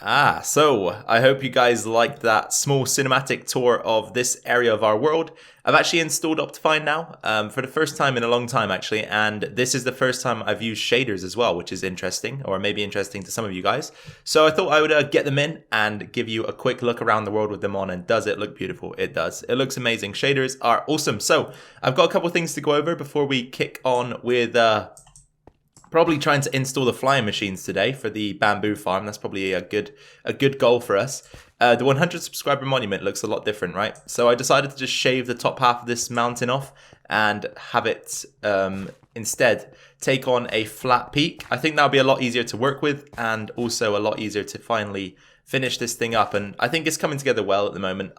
So I hope you guys liked that small cinematic tour of this area of our world. I've actually installed Optifine now for the first time in a long time, actually, and this is the first time I've used shaders as well, which is interesting, or maybe interesting to some of you guys. So I thought I would get them in and give you a quick look around the world with them on, and does it look beautiful? It does. It looks amazing. Shaders are awesome. So I've got a couple things to go over before we kick on with... probably trying to install the flying machines today for the bamboo farm. That's probably a good goal for us. The 100 subscriber monument looks a lot different, right? So I decided to just shave the top half of this mountain off and have it instead take on a flat peak. I think that'll be a lot easier to work with and also a lot easier to finally finish this thing up. And I think it's coming together well at the moment.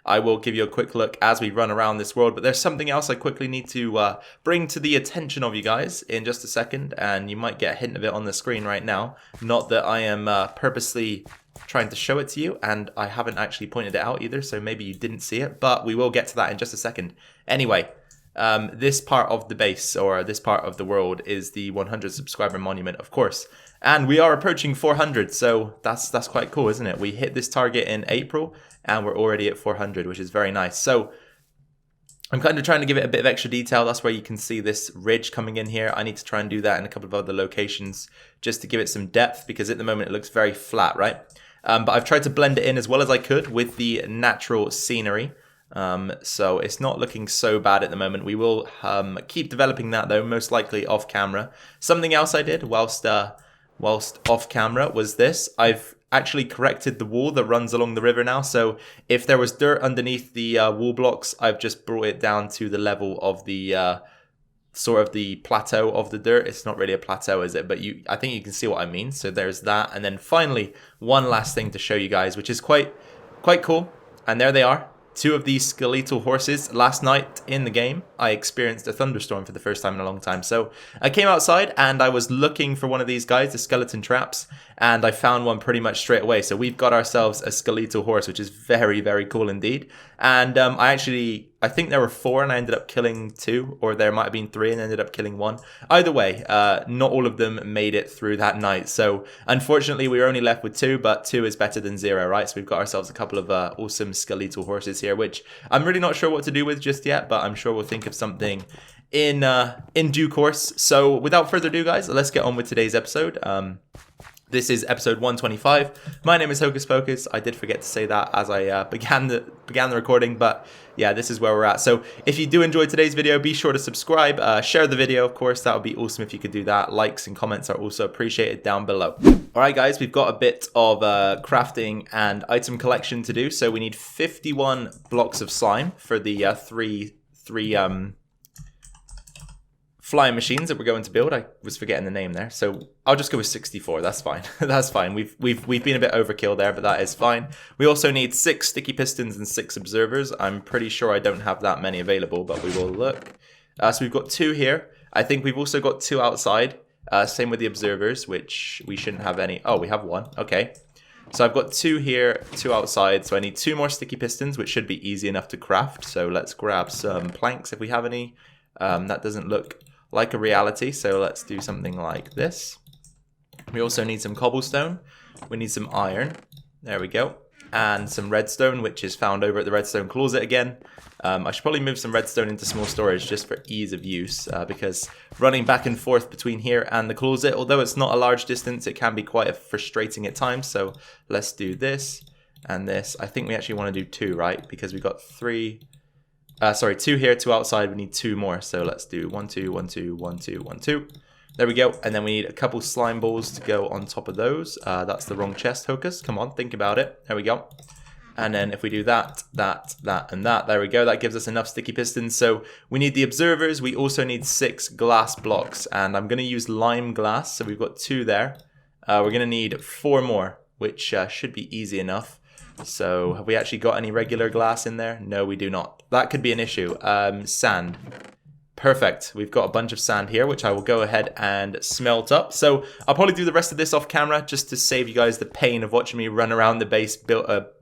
I will give you a quick look as we run around this world, but there's something else I quickly need to bring to the attention of you guys in just a second, and you might get a hint of it on the screen right now. Not that I am purposely trying to show it to you, and I haven't actually pointed it out either, so maybe you didn't see it, but we will get to that in just a second. Anyway, this part of the base, or this part of the world, is the 100 subscriber monument, of course. And we are approaching 400, so that's quite cool, isn't it? We hit this target in April, and we're already at 400, which is very nice. So I'm kind of trying to give it a bit of extra detail. That's where you can see this ridge coming in here. I need to try and do that in a couple of other locations just to give it some depth, because at the moment it looks very flat, right? But I've tried to blend it in as well as I could with the natural scenery. So it's not looking so bad at the moment. We will keep developing that, though, most likely off camera. Something else I did whilst off camera was this. I've actually corrected the wall that runs along the river now. So if there was dirt underneath the wall blocks, I've just brought it down to the level of the sort of the plateau of the dirt. It's not really a plateau, is it? But I think you can see what I mean. So there's that. And then finally, one last thing to show you guys, which is quite cool. And there they are. Two of these skeletal horses. Last night in the game, I experienced a thunderstorm for the first time in a long time. So I came outside and I was looking for one of these guys, the skeleton traps, and I found one pretty much straight away. So we've got ourselves a skeletal horse, which is very, very cool indeed. And I think there were 4 and I ended up killing 2, or there might have been 3 and ended up killing 1. Either way, not all of them made it through that night. So unfortunately, we were only left with 2, but 2 is better than 0, right? So we've got ourselves a couple of awesome skeletal horses here, which I'm really not sure what to do with just yet, but I'm sure we'll think of something in due course. So without further ado, guys, let's get on with today's episode. This is episode 125. My name is Hocus Pocus. I did forget to say that as I began the recording, but yeah, this is where we're at. So if you do enjoy today's video, be sure to subscribe, share the video, of course. That would be awesome if you could do that. Likes and comments are also appreciated down below. All right, guys, we've got a bit of crafting and item collection to do. So we need 51 blocks of slime for the three flying machines that we're going to build. I was forgetting the name there, so I'll just go with 64. That's fine. That's fine. We've been a bit overkill there, but that is fine. We also need 6 sticky pistons and 6 observers. I'm pretty sure I don't have that many available, but we will look. So we've got 2 here. I think we've also got 2 outside. Same with the observers, which we shouldn't have any. Oh, we have 1. Okay. So I've got 2 here, 2 outside. So I need 2 more sticky pistons, which should be easy enough to craft. So let's grab some planks if we have any. That doesn't look like a reality, so let's do something like this. We also need some cobblestone. We need some iron. There we go. And some redstone, which is found over at the redstone closet again. I should probably move some redstone into small storage just for ease of use, because running back and forth between here and the closet, although it's not a large distance, it can be quite frustrating at times. So let's do this and this. I think we actually want to do 2, right? Because we got 3... 2 here, 2 outside. We need 2 more. So let's do 1, 2, 1, 2, 1, 2, 1, 2. There we go. And then we need a couple slime balls to go on top of those. That's the wrong chest, Hocus. Come on, think about it. There we go. And then if we do that, and that, there we go. That gives us enough sticky pistons. So we need the observers. We also need 6 glass blocks. And I'm going to use lime glass. So we've got 2 there. We're going to need 4 more, which should be easy enough. So have we actually got any regular glass in there? No, we do not. That could be an issue. Sand. Perfect. We've got a bunch of sand here, which I will go ahead and smelt up. So I'll probably do the rest of this off camera just to save you guys the pain of watching me run around the base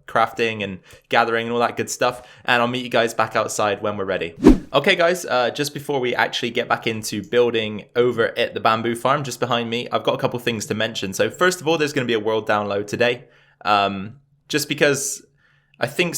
crafting and gathering and all that good stuff. And I'll meet you guys back outside when we're ready. Okay guys, just before we actually get back into building over at the bamboo farm just behind me, I've got a couple things to mention. So first of all, there's going to be a world download today. Just because I think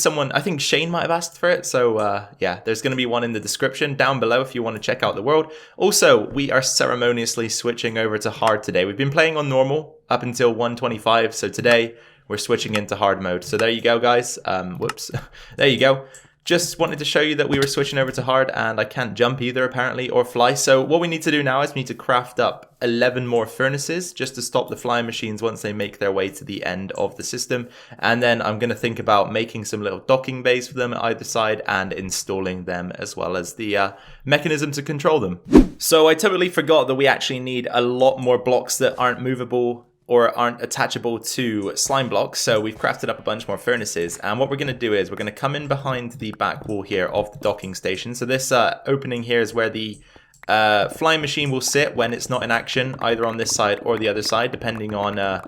Shane might have asked for it. So yeah, there's going to be one in the description down below if you want to check out the world. Also, we are ceremoniously switching over to hard today. We've been playing on normal up until 125. So today we're switching into hard mode. So there you go, guys. Whoops. There you go. Just wanted to show you that we were switching over to hard, and I can't jump either apparently or fly. So what we need to do now is we need to craft up 11 more furnaces just to stop the flying machines once they make their way to the end of the system. And then I'm going to think about making some little docking bays for them at either side and installing them, as well as the mechanism to control them. So I totally forgot that we actually need a lot more blocks that aren't movable or aren't attachable to slime blocks. So we've crafted up a bunch more furnaces. And what we're going to do is we're going to come in behind the back wall here of the docking station. So this opening here is where the flying machine will sit when it's not in action, either on this side or the other side, depending on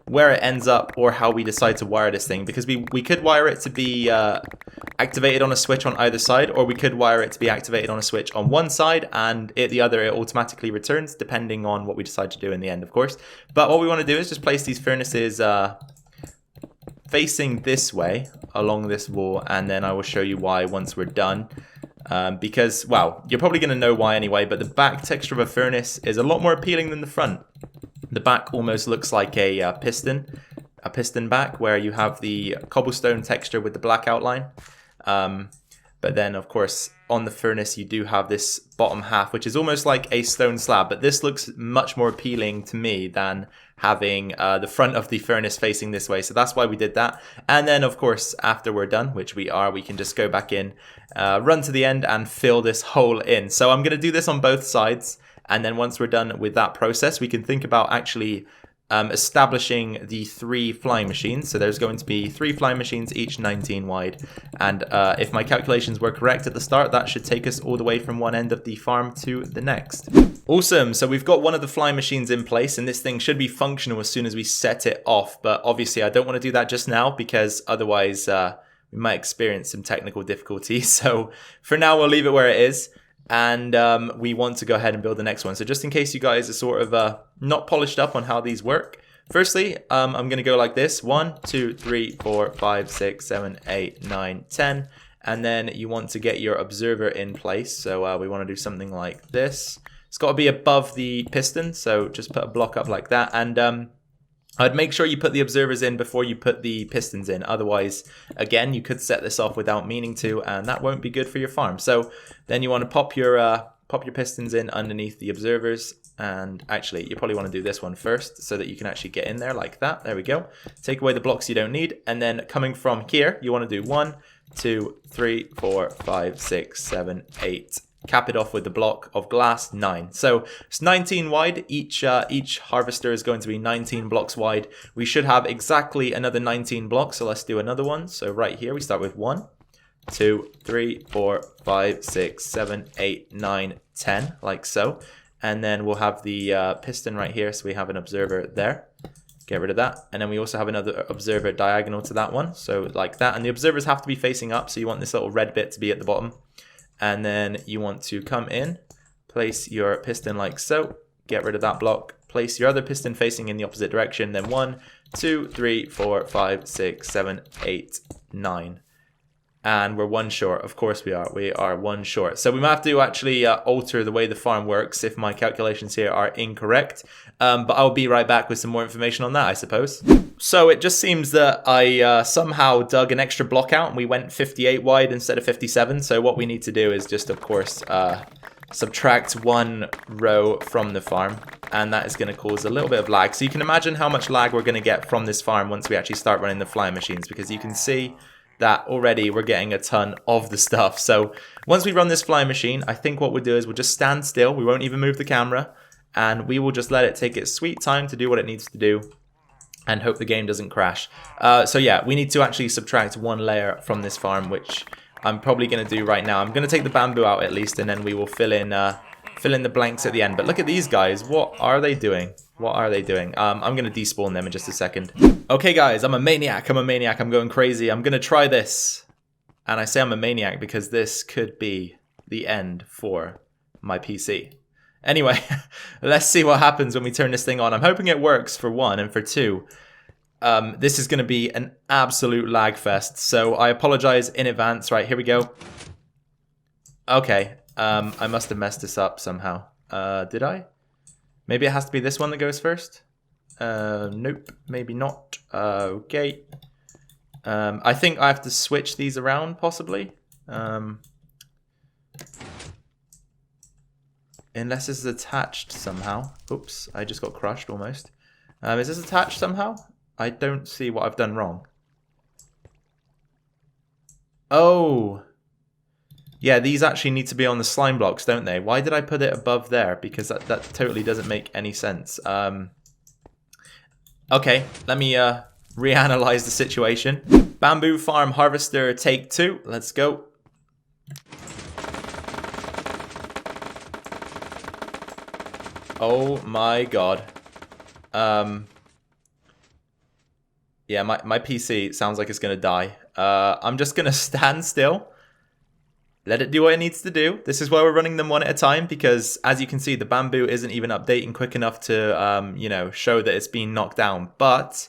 where it ends up or how we decide to wire this thing. Because we could wire it to be activated on a switch on either side, or we could wire it to be activated on a switch on one side and the other it automatically returns, depending on what we decide to do in the end, of course. But what we want to do is just place these furnaces facing this way along this wall, and then I will show you why once we're done. Because, well, you're probably going to know why anyway, but the back texture of a furnace is a lot more appealing than the front. The back almost looks like a piston back, where you have the cobblestone texture with the black outline. But then, of course, on the furnace, you do have this bottom half, which is almost like a stone slab. But this looks much more appealing to me than having the front of the furnace facing this way. So that's why we did that. And then, of course, after we're done, which we are, we can just go back in, run to the end and fill this hole in. So I'm going to do this on both sides. And then once we're done with that process, we can think about actually establishing the 3 flying machines. So there's going to be 3 flying machines, each 19 wide. And if my calculations were correct at the start, that should take us all the way from one end of the farm to the next. Awesome. So we've got one of the flying machines in place, and this thing should be functional as soon as we set it off. But obviously I don't want to do that just now, because otherwise we might experience some technical difficulties. So for now, we'll leave it where it is. And we want to go ahead and build the next one. So just in case you guys are sort of not polished up on how these work, firstly, I'm going to go like this. 1, 2, 3, 4, 5, 6, 7, 8, 9, 10. And then you want to get your observer in place. So we want to do something like this. It's got to be above the piston. So just put a block up like that. And I'd make sure you put the observers in before you put the pistons in. Otherwise, again, you could set this off without meaning to, and that won't be good for your farm. So then you want to pop your pistons in underneath the observers. And actually, you probably want to do this one first so that you can actually get in there like that. There we go. Take away the blocks you don't need. And then coming from here, you want to do 1, 2, 3, 4, 5, 6, 7, 8. Cap it off with the block of glass, 9. So it's 19 wide. Each harvester is going to be 19 blocks wide. We should have exactly another 19 blocks. So let's do another one. So right here, we start with 1, 2, 3, 4, 5, 6, 7, 8, 9, 10, like so. And then we'll have the piston right here. So we have an observer there. Get rid of that. And then we also have another observer diagonal to that one. So like that. And the observers have to be facing up. So you want this little red bit to be at the bottom. And then you want to come in, place your piston like so, get rid of that block, place your other piston facing in the opposite direction, then 1, 2, 3, 4, 5, 6, 7, 8, 9. And we're 1 short. Of course we are. We are 1 short. So we might have to actually alter the way the farm works if my calculations here are incorrect. But I'll be right back with some more information on that, I suppose. So it just seems that I somehow dug an extra block out and we went 58 wide instead of 57. So what we need to do is just, of course, subtract 1 row from the farm. And that is going to cause a little bit of lag. So you can imagine how much lag we're going to get from this farm once we actually start running the flying machines. Because you can see that already we're getting a ton of the stuff. So once we run this flying machine, I think what we'll do is we'll just stand still. We won't even move the camera. And we will just let it take its sweet time to do what it needs to do. And hope the game doesn't crash. So yeah, we need to actually subtract 1 layer from this farm, which I'm probably going to do right now. I'm going to take the bamboo out at least, and then we will fill in the blanks at the end. But look at these guys. What are they doing? What are they doing? I'm going to despawn them in just a second. Okay, guys, I'm a maniac. I'm going crazy. I'm going to try this. And I say I'm a maniac because this could be the end for my PC. Anyway, let's see what happens when we turn this thing on. I'm hoping it works for one, and for two, this is going to be an absolute lag fest. So I apologize in advance. Right, here we go. Okay, I must have messed this up somehow. Did I? Maybe it has to be this one that goes first? Nope, maybe not. Okay. I think I have to switch these around, possibly. Unless this is attached somehow. Oops, I just got crushed almost. Is this attached somehow? I don't see what I've done wrong. Oh. Yeah, these actually need to be on the slime blocks, don't they? Why did I put it above there? Because that totally doesn't make any sense. Okay, let me reanalyze the situation. Bamboo farm harvester take 2. Let's go. Oh my god. Yeah, my PC sounds like it's gonna die. I'm just gonna stand still. Let it do what it needs to do. This is why we're running them one at a time, because as you can see, the bamboo isn't even updating quick enough to, you know, show that it's been knocked down. But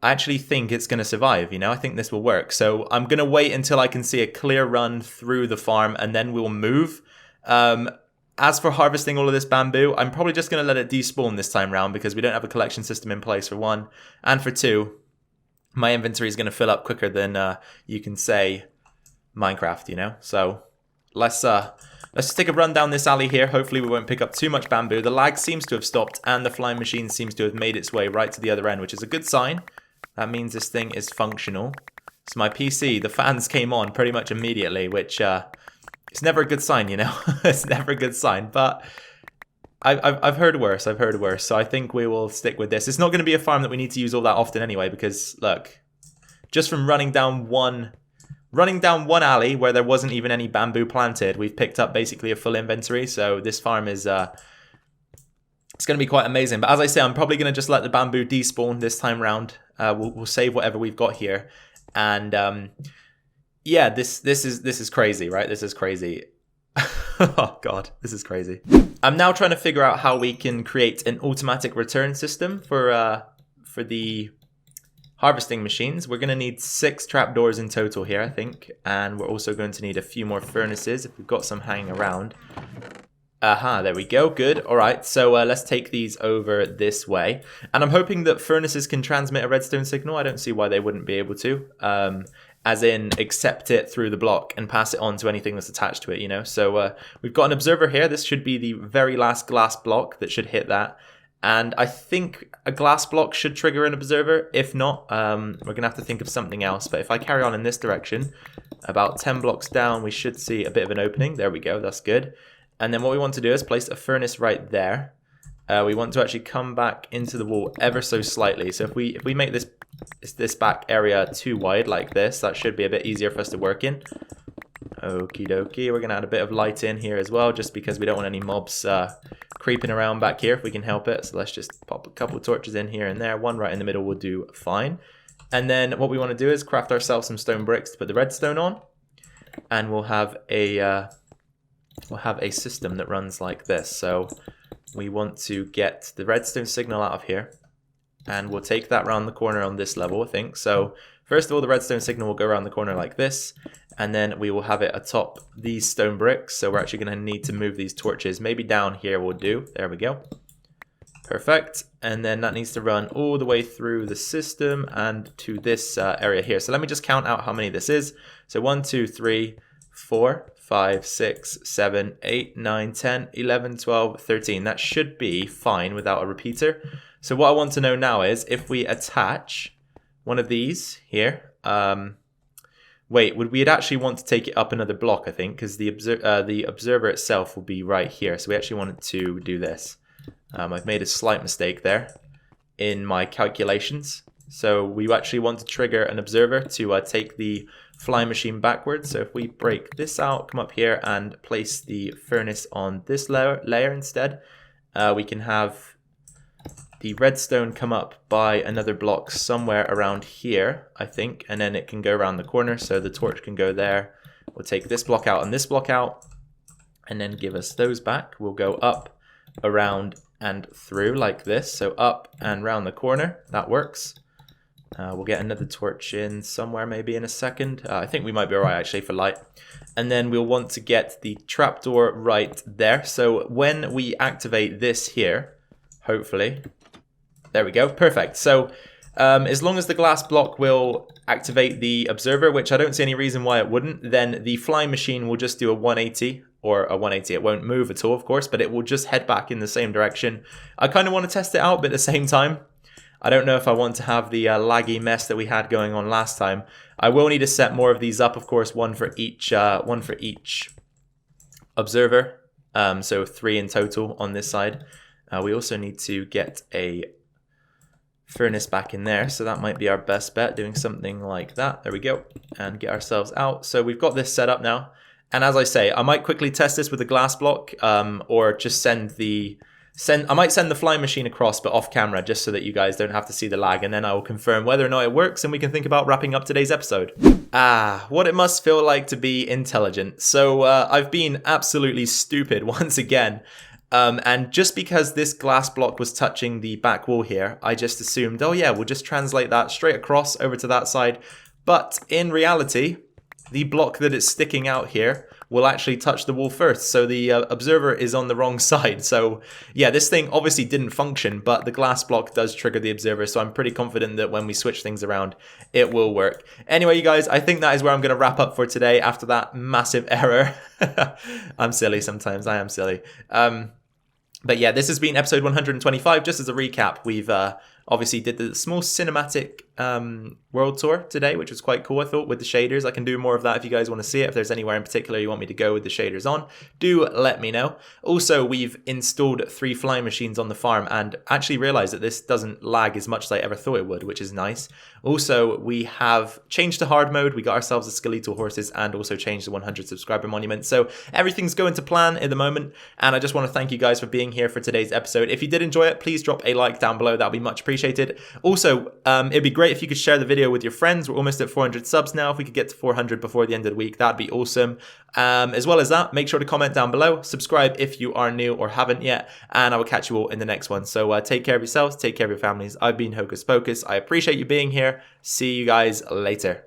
I actually think it's going to survive, you know? I think this will work. So I'm going to wait until I can see a clear run through the farm, and then we'll move. As for harvesting all of this bamboo, I'm probably just going to let it despawn this time round, because we don't have a collection system in place, for one. And for two, my inventory is going to fill up quicker than you can say Minecraft, you know? So let's just take a run down this alley here. Hopefully we won't pick up too much bamboo. The lag seems to have stopped, and the flying machine seems to have made its way right to the other end, which is a good sign. That means this thing is functional. So my PC, the fans came on pretty much immediately, which it's never a good sign, you know? It's never a good sign, but I've heard worse. I've heard worse. So I think we will stick with this. It's not going to be a farm that we need to use all that often anyway, because look, just from running down one alley where there wasn't even any bamboo planted, we've picked up basically a full inventory. So this farm is it's going to be quite amazing. But as I say, I'm probably going to just let the bamboo despawn this time round. We'll save whatever we've got here, and yeah, this is crazy, right? This is crazy. Oh god, this is crazy. I'm now trying to figure out how we can create an automatic return system for the harvesting machines. We're going to need 6 trapdoors in total here, I think, and we're also going to need a few more furnaces if we've got some hanging around. Aha, there we go. Good. All right, so let's take these over this way. And I'm hoping that furnaces can transmit a redstone signal. I don't see why they wouldn't be able to. As in, accept it through the block and pass it on to anything that's attached to it, you know? So we've got an observer here. This should be the very last glass block that should hit that. And I think a glass block should trigger an observer. If not, we're going to have to think of something else. But if I carry on in this direction, about 10 blocks down, we should see a bit of an opening. There we go. That's good. And then what we want to do is place a furnace right there. We want to actually come back into the wall ever so slightly. So if we make this back area too wide like this, that should be a bit easier for us to work in. Okie dokie. We're going to add a bit of light in here as well, just because we don't want any mobs creeping around back here if we can help it. So let's just pop a couple of torches in here and there. One right in the middle will do fine. And then what we want to do is craft ourselves some stone bricks to put the redstone on. And we'll have a system that runs like this. So we want to get the redstone signal out of here, and we'll take that around the corner on this level, I think. So first of all, the redstone signal will go around the corner like this, and then we will have it atop these stone bricks. So we're actually going to need to move these torches. Maybe down here will do. There we go. Perfect. And then that needs to run all the way through the system and to this area here. So let me just count out how many this is. So 1, 2, 3, 4, 5, 6, 7, 8, 9, 10, 11, 12, 13. That should be fine without a repeater. So what I want to know now is if we attach one of these here. Wait, we'd actually want to take it up another block, I think, because the observer itself will be right here. So we actually wanted to do this. I've made a slight mistake there in my calculations. So we actually want to trigger an observer to take the fly machine backwards. So if we break this out, come up here and place the furnace on this layer instead, we can have the redstone come up by another block somewhere around here, I think, and then it can go around the corner, so the torch can go there. We'll take this block out and this block out, and then give us those back. We'll go up, around, and through like this, so up and round the corner. That works. We'll get another torch in somewhere maybe in a second. I think we might be alright actually for light. And then we'll want to get the trapdoor right there. So when we activate this here, hopefully, there we go, perfect. So as long as the glass block will activate the observer, which I don't see any reason why it wouldn't, then the flying machine will just do a 180, or a 180, it won't move at all, of course, but it will just head back in the same direction. I kind of want to test it out, but at the same time, I don't know if I want to have the laggy mess that we had going on last time. I will need to set more of these up, of course, one for each observer, so 3 in total on this side. We also need to get a furnace back in there, so that might be our best bet, doing something like that. There we go, and get ourselves out. So we've got this set up now, and as I say, I might quickly test this with a glass block, or just I might send the flying machine across, but off camera, just so that you guys don't have to see the lag, and then I will confirm whether or not it works, and we can think about wrapping up today's episode. What it must feel like to be intelligent. So I've been absolutely stupid once again. And just because this glass block was touching the back wall here, I just assumed, oh yeah, we'll just translate that straight across over to that side. But in reality, the block that is sticking out here will actually touch the wall first. So the observer is on the wrong side. So yeah, this thing obviously didn't function, but the glass block does trigger the observer. So I'm pretty confident that when we switch things around, it will work. Anyway, you guys, I think that is where I'm going to wrap up for today after that massive error. I'm silly sometimes. I am silly. But yeah, this has been episode 125. Just as a recap, we've obviously did the small cinematic world tour today, which was quite cool, I thought, with the shaders. I can do more of that if you guys want to see it. If there's anywhere in particular you want me to go with the shaders on, do let me know. Also, we've installed 3 flying machines on the farm and actually realized that this doesn't lag as much as I ever thought it would, which is nice. Also, we have changed to hard mode. We got ourselves the skeletal horses and also changed the 100 subscriber monument. So everything's going to plan at the moment. And I just want to thank you guys for being here for today's episode. If you did enjoy it, please drop a like down below. That'll be much appreciated. Also, it'd be great if you could share the video with your friends. We're almost at 400 subs now. If we could get to 400 before the end of the week, that'd be awesome. As well as that, make sure to comment down below. Subscribe if you are new or haven't yet. And I will catch you all in the next one. So take care of yourselves. Take care of your families. I've been Hocus Pocus. I appreciate you being here. See you guys later.